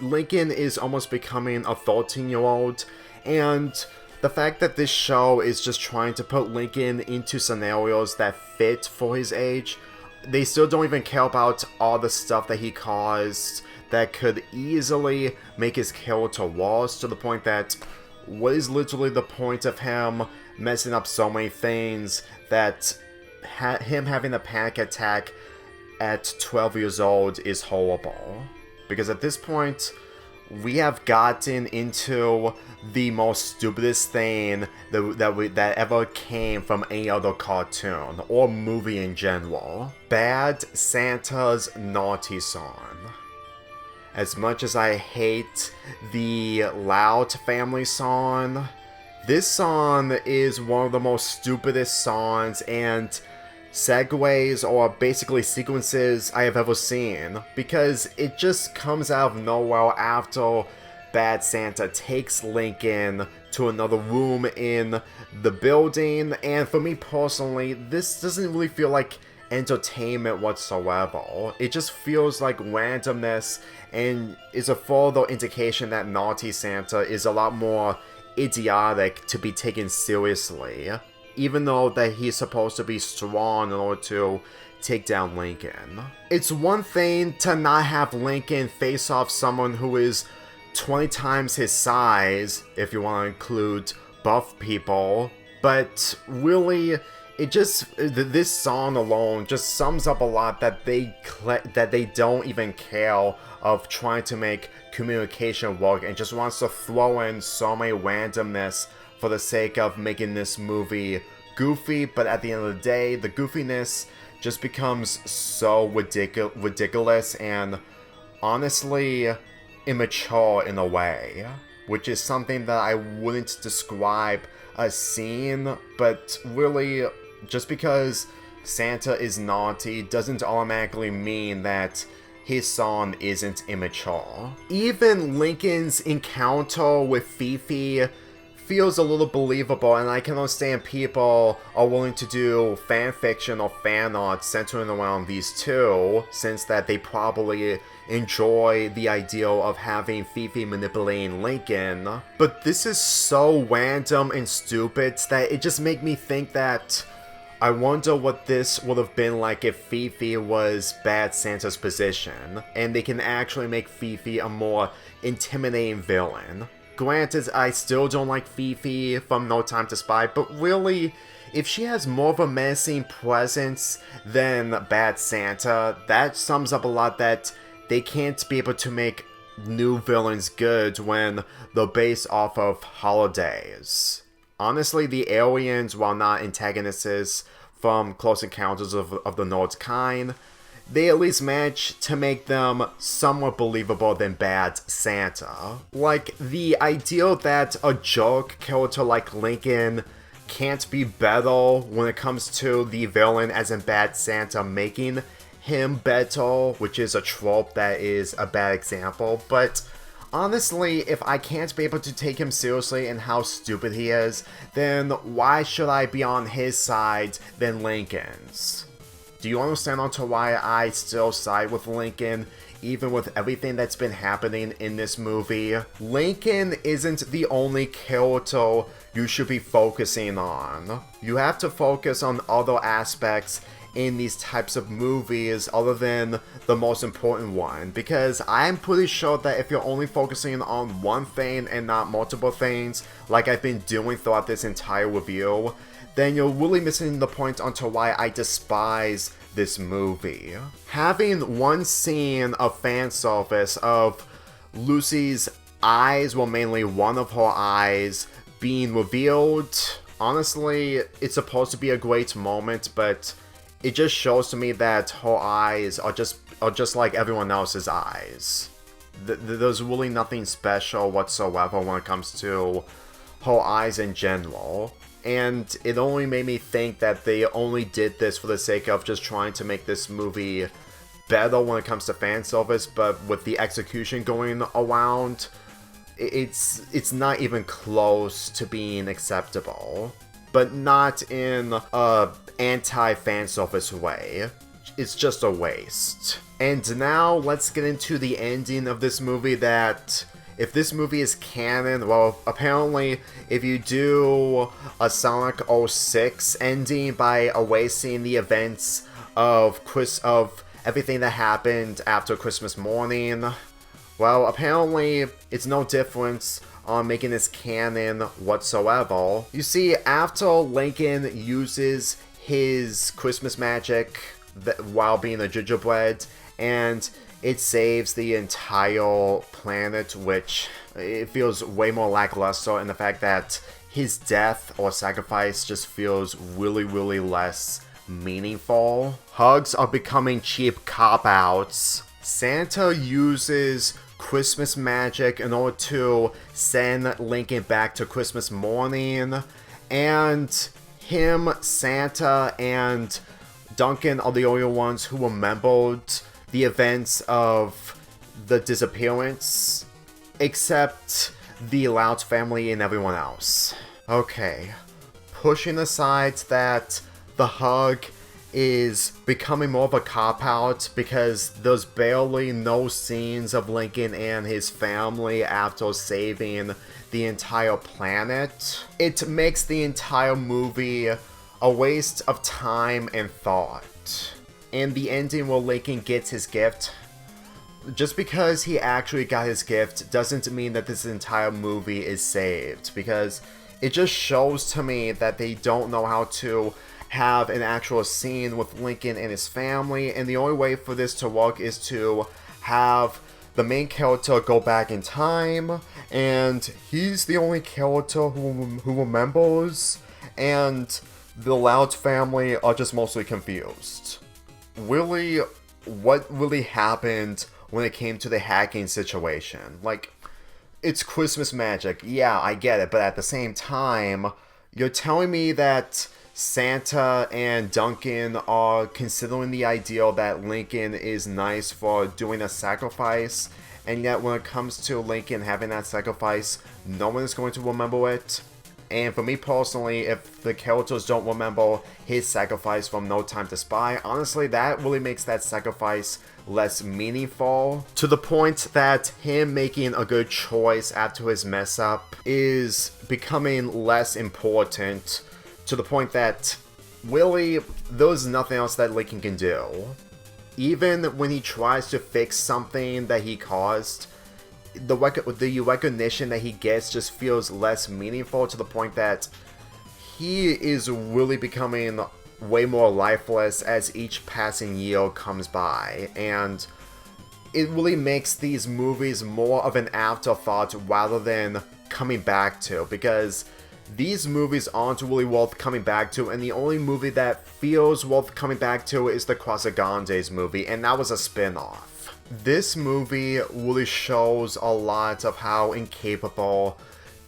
Lincoln is almost becoming a 13-year-old, and the fact that this show is just trying to put Lincoln into scenarios that fit for his age, they still don't even care about all the stuff that he caused that could easily make his character worse, to the point that what is literally the point of him messing up so many things that him having a panic attack at 12 years old is horrible. Because at this point, we have gotten into the most stupidest thing that ever came from any other cartoon or movie in general. Bad Santa's Naughty Song. As much as I hate the Loud Family song, this song is one of the most stupidest songs and segues or basically sequences I have ever seen, because it just comes out of nowhere after Bad Santa takes Lincoln to another room in the building, and for me personally, this doesn't really feel like entertainment whatsoever. It just feels like randomness and is a further indication that Naughty Santa is a lot more idiotic to be taken seriously, even though that he's supposed to be strong in order to take down Lincoln. It's one thing to not have Lincoln face off someone who is 20 times his size, if you want to include buff people, but really, this song alone just sums up a lot that they don't even care of trying to make communication work, and just wants to throw in so many randomness for the sake of making this movie goofy. But at the end of the day, the goofiness just becomes so ridiculous and honestly immature in a way, which is something that I wouldn't describe a scene, but really, just because Santa is naughty doesn't automatically mean that his song isn't immature. Even Lincoln's encounter with Fifi feels a little believable, and I can understand people are willing to do fanfiction or fan art centering around these two, since that they probably enjoy the idea of having Fifi manipulating Lincoln. But this is so random and stupid that it just makes me think that I wonder what this would have been like if Fifi was Bad Santa's position, and they can actually make Fifi a more intimidating villain. Granted, I still don't like Fifi from No Time to Spy, but really, if she has more of a menacing presence than Bad Santa, that sums up a lot that they can't be able to make new villains good when they're based off of holidays. Honestly, the aliens, while not antagonists from Close Encounters of the Third Kind, they at least manage to make them somewhat believable than Bad Santa. Like, the idea that a joke character like Lincoln can't be better when it comes to the villain, as in Bad Santa, making him better, which is a trope that is a bad example, but honestly, if I can't be able to take him seriously and how stupid he is, then why should I be on his side than Lincoln's? Do you understand onto why I still side with Lincoln, even with everything that's been happening in this movie? Lincoln isn't the only character you should be focusing on. You have to focus on other aspects in these types of movies other than the most important one, because I'm pretty sure that if you're only focusing on one thing and not multiple things, like I've been doing throughout this entire review, then you're really missing the point onto why I despise this movie. Having one scene of fan service of Lucy's eyes, well, mainly one of her eyes, being revealed, honestly, it's supposed to be a great moment, but it just shows to me that her eyes are just like everyone else's eyes. There's really nothing special whatsoever when it comes to her eyes in general. And it only made me think that they only did this for the sake of just trying to make this movie better when it comes to fan service, but with the execution going around, it's not even close to being acceptable. But not in a anti-fan service way. It's just a waste. And now let's get into the ending of this movie. That if this movie is canon, well, apparently if you do a Sonic 06 ending by erasing the events of everything that happened after Christmas morning, well, apparently it's no difference on making this canon whatsoever. You see, after Lincoln uses his Christmas magic while being a gingerbread, and it saves the entire planet, which it feels way more lackluster in the fact that his death or sacrifice just feels really, really less meaningful. Hugs are becoming cheap cop-outs. Santa uses Christmas magic in order to send Lincoln back to Christmas morning, and him, Santa, and Duncan are the only ones who remembered the events of the disappearance, except the Loud family and everyone else. Okay, pushing aside that the hug is becoming more of a cop-out because there's barely no scenes of Lincoln and his family after saving the entire planet. It makes the entire movie a waste of time and thought. And the ending where Lincoln gets his gift, just because he actually got his gift doesn't mean that this entire movie is saved, because it just shows to me that they don't know how to have an actual scene with Lincoln and his family, and the only way for this to work is to have the main character go back in time, and he's the only character who remembers, and the Loud family are just mostly confused. Really, what really happened when it came to the hacking situation? Like, it's Christmas magic, yeah, I get it, but at the same time, you're telling me that Santa and Duncan are considering the idea that Lincoln is nice for doing a sacrifice, and yet when it comes to Lincoln having that sacrifice, no one is going to remember it. And for me personally, if the characters don't remember his sacrifice from No Time to Spy, honestly, that really makes that sacrifice less meaningful, to the point that him making a good choice after his mess up is becoming less important, to the point that really there's nothing else that Lincoln can do. Even when he tries to fix something that he caused, the recognition that he gets just feels less meaningful, to the point that he is really becoming way more lifeless as each passing year comes by, and it really makes these movies more of an afterthought rather than coming back to, because these movies aren't really worth coming back to, and the only movie that feels worth coming back to is the Casagrande movie, and that was a spin-off. This movie really shows a lot of how incapable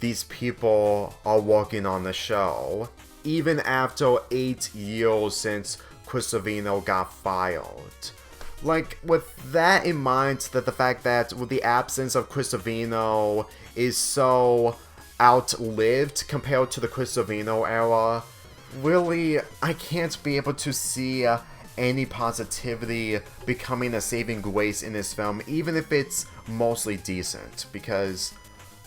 these people are working on the show, even after 8 years since Chris Savino got fired. Like, with that in mind, that the fact that with the absence of Chris Savino is so outlived compared to the Chris Savino era, really, I can't be able to see any positivity becoming a saving grace in this film, even if it's mostly decent, because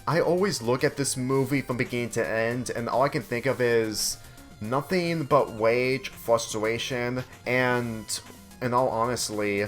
I always look at this movie from beginning to end, and all I can think of is nothing but rage, frustration, and, in all honesty,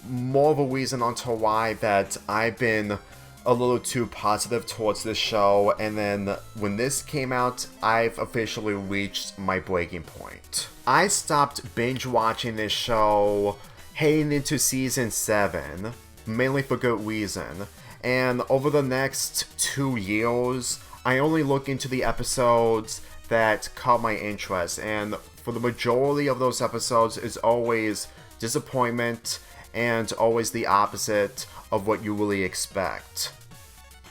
more of a reason onto why that I've been a little too positive towards this show, and then when this came out, I've officially reached my breaking point. I stopped binge watching this show heading into season 7, mainly for good reason, and over the next 2 years, I only look into the episodes that caught my interest, and for the majority of those episodes, it's always disappointment and always the opposite of what you really expect,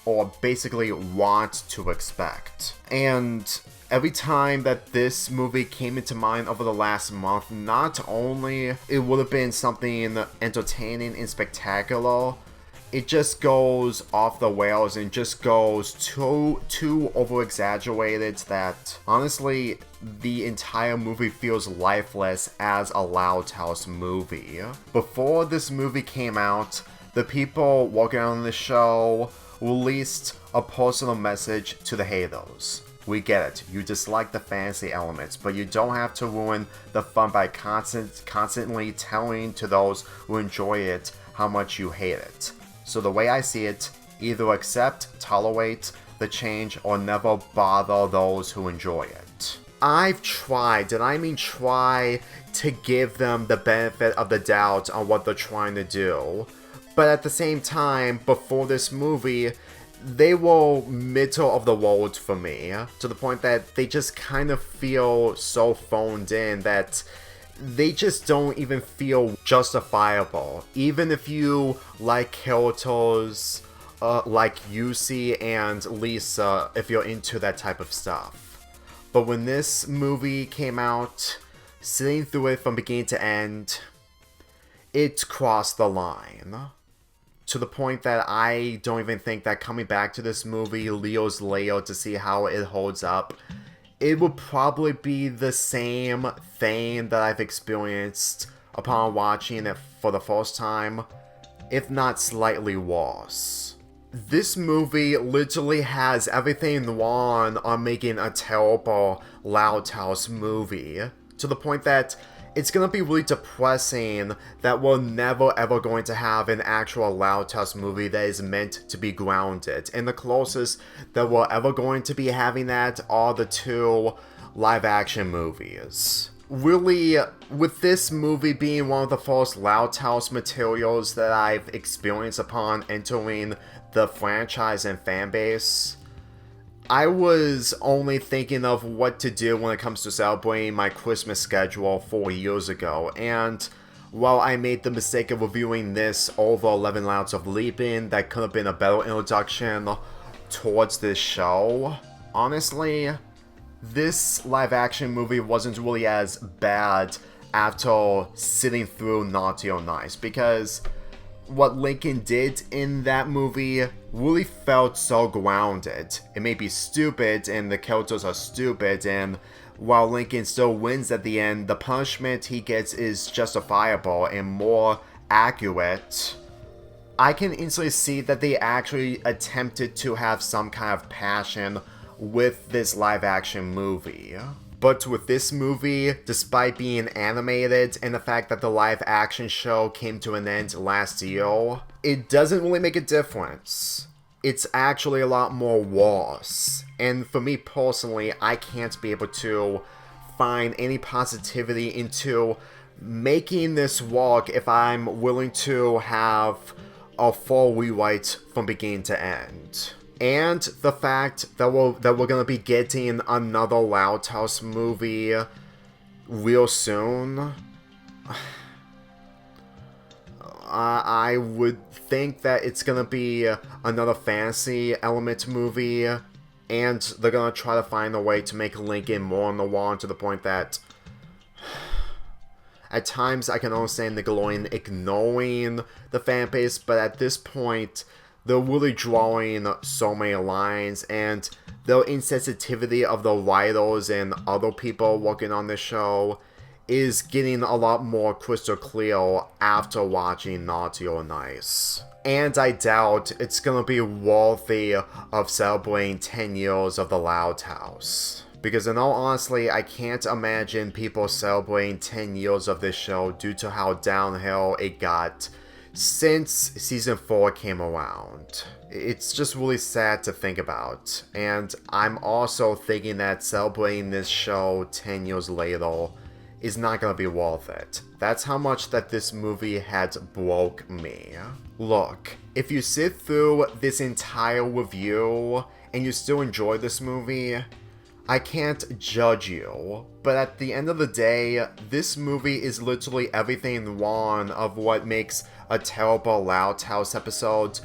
or basically want to expect. And every time that this movie came into mind over the last month, not only it would have been something entertaining and spectacular, it just goes off the rails and just goes too over-exaggerated that, honestly, the entire movie feels lifeless as a Loud House movie. Before this movie came out, the people working on the show released a personal message to the haters. We get it, you dislike the fantasy elements, but you don't have to ruin the fun by constantly telling to those who enjoy it how much you hate it. So the way I see it, either accept, tolerate the change, or never bother those who enjoy it. I've tried, and I mean try, to give them the benefit of the doubt on what they're trying to do. But at the same time, before this movie, they were middle of the road for me, to the point that they just kind of feel so phoned in that they just don't even feel justifiable. Even if you like characters like Yusi and Lisa, if you're into that type of stuff. But when this movie came out, sitting through it from beginning to end, it crossed the line. To the point that I don't even think that coming back to this movie Leo's later to see how it holds up, it would probably be the same thing that I've experienced upon watching it for the first time, if not slightly worse. This movie literally has everything wrong on making a terrible Loud House movie, to the point that it's gonna be really depressing that we're never ever going to have an actual Loud House movie that is meant to be grounded. And the closest that we're ever going to be having that are the two live action movies. Really, with this movie being one of the first Loud House materials that I've experienced upon entering the franchise and fanbase, I was only thinking of what to do when it comes to celebrating my Christmas schedule 4 years ago, and while I made the mistake of reviewing this over 11 Louds of Leaping, that could have been a better introduction towards this show, honestly, this live action movie wasn't really as bad after sitting through Naughty or Nice, because what Lincoln did in that movie really felt so grounded. It may be stupid, and the characters are stupid, and while Lincoln still wins at the end, the punishment he gets is justifiable and more accurate. I can instantly see that they actually attempted to have some kind of passion with this live action movie. But with this movie, despite being animated and the fact that the live action show came to an end last year, it doesn't really make a difference. It's actually a lot more worse. And for me personally, I can't be able to find any positivity into making this work if I'm willing to have a full rewrite from beginning to end. And the fact that we're gonna be getting another Loud House movie real soon, I would think that it's gonna be another fantasy element movie, and they're gonna try to find a way to make Lincoln more on the wall, to the point that at times I can understand Nickelodeon ignoring the fanbase, but at this point, they're really drawing so many lines, and the insensitivity of the writers and other people working on the show is getting a lot more crystal clear after watching Naughty or Nice. And I doubt it's gonna be worthy of celebrating 10 years of the Loud House. Because in all honesty, I can't imagine people celebrating 10 years of this show due to how downhill it got since season 4 came around. It's just really sad to think about. And I'm also thinking that celebrating this show 10 years later is not gonna be worth it. That's how much that this movie had broke me. Look, if you sit through this entire review and you still enjoy this movie, I can't judge you, but at the end of the day, this movie is literally everything wrong of what makes a terrible Loud House episode,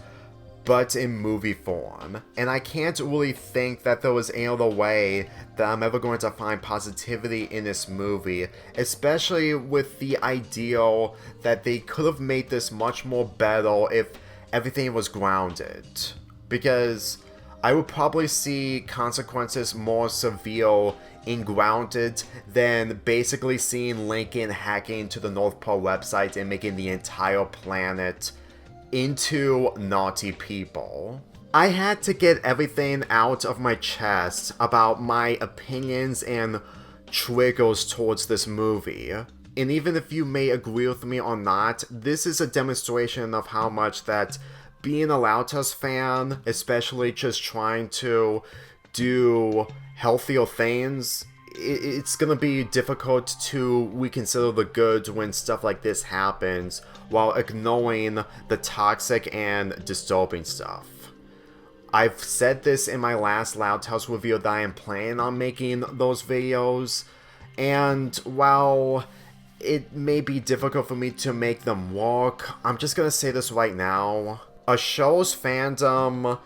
but in movie form. And I can't really think that there was any other way that I'm ever going to find positivity in this movie, especially with the idea that they could have made this much more better if everything was grounded. Because I would probably see consequences more severe in Grounded than basically seeing Lincoln hacking to the North Pole website and making the entire planet into naughty people. I had to get everything out of my chest about my opinions and triggers towards this movie. And even if you may agree with me or not, this is a demonstration of how much that being a Loud House fan, especially just trying to do healthier things, it's gonna be difficult to reconsider the good when stuff like this happens while ignoring the toxic and disturbing stuff. I've said this in my last Loud House review that I am planning on making those videos, and while it may be difficult for me to make them work, I'm just gonna say this right now. A show's fandom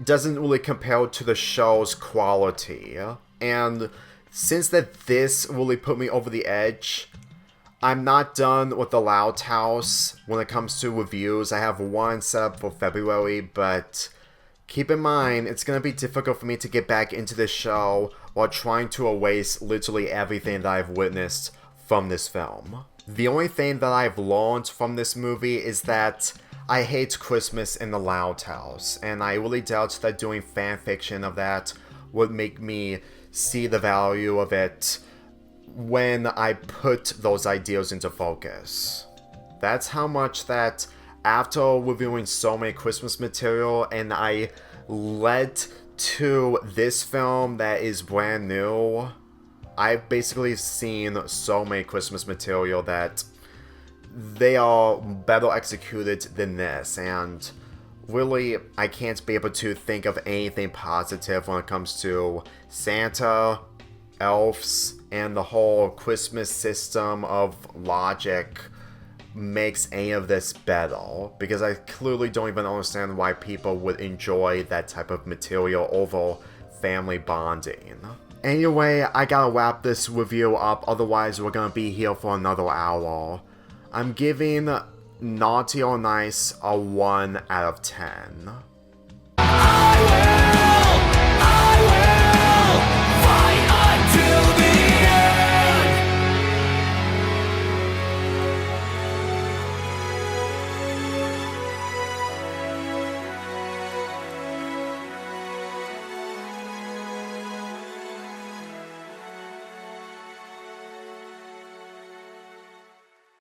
doesn't really compare to the show's quality, and since this really put me over the edge, I'm not done with the Loud House when it comes to reviews. I have one set up for February, but keep in mind, it's going to be difficult for me to get back into this show while trying to erase literally everything that I've witnessed from this film. The only thing that I've learned from this movie is that I hate Christmas in the Loud House, and I really doubt that doing fanfiction of that would make me see the value of it when I put those ideas into focus. That's how much that after reviewing so many Christmas material and I led to this film that is brand new, I've basically seen so many Christmas material that they are better executed than this, and really I can't be able to think of anything positive when it comes to Santa, elves, and the whole Christmas system of logic makes any of this better, because I clearly don't even understand why people would enjoy that type of material over family bonding. Anyway, I gotta wrap this review up, otherwise we're gonna be here for another hour. I'm giving Naughty or Nice a 1 out of 10.